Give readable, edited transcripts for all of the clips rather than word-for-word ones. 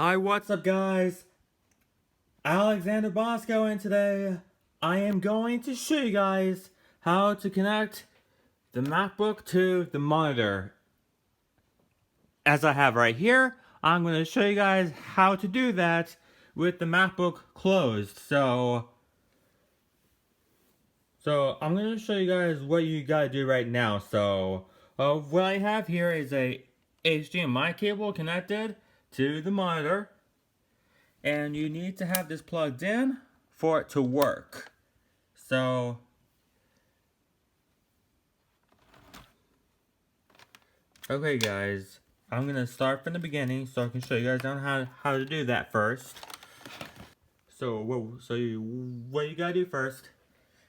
Hi, what's up guys? Alexander Bosko, and today I am going to show you guys how to connect the MacBook to the monitor. As I have right here, I'm going to show you guys how to do that with the MacBook closed. So I'm going to show you guys what you gotta do right now. So what I have here is a HDMI cable connected to the monitor. And you need to have this plugged in for it to work. So, okay guys, I'm gonna start from the beginning so I can show you guys on how to do that first. So what you gotta do first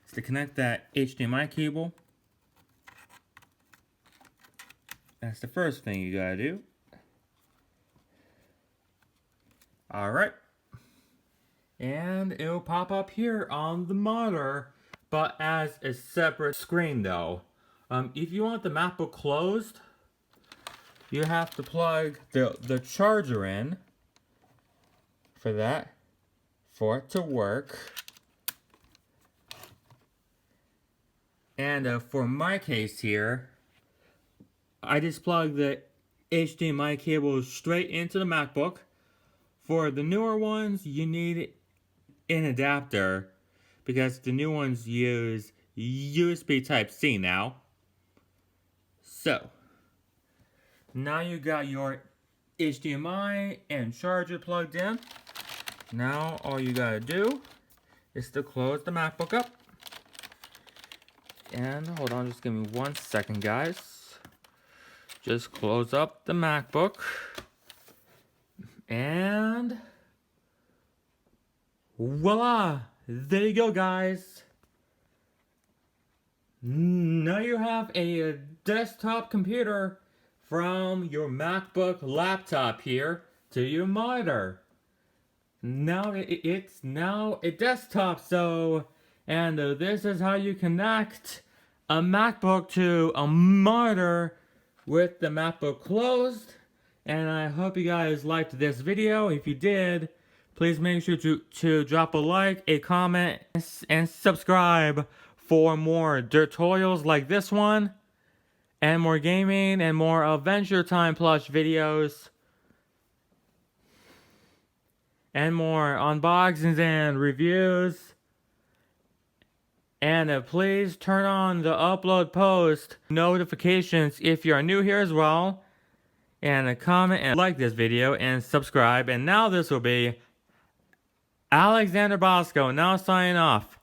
is to connect that HDMI cable. That's the first thing you gotta do. Alright. And it'll pop up here on the monitor, but as a separate screen though. If you want the MacBook closed, you have to plug the charger in for it to work. And for my case here, I just plug the HDMI cable straight into the MacBook. For the newer ones, you need an adapter because the new ones use USB Type-C now. So, now you got your HDMI and charger plugged in. Now all you gotta do is to close the MacBook up. And hold on, just give me 1 second, guys. Just close up the MacBook. And voila! There you go, guys. Now you have a desktop computer from your MacBook laptop here to your monitor. Now it's now a desktop, and this is how you connect a MacBook to a monitor with the MacBook closed. And I hope you guys liked this video. If you did, please make sure to drop a like, a comment, and subscribe for more tutorials like this one, and more gaming and more Adventure Time plush videos, and more unboxings and reviews. And please turn on the upload post notifications if you are new here as well. And comment and like this video and subscribe. And now this will be Alexander Bosko now signing off.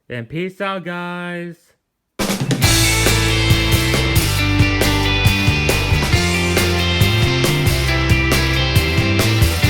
And peace out, guys.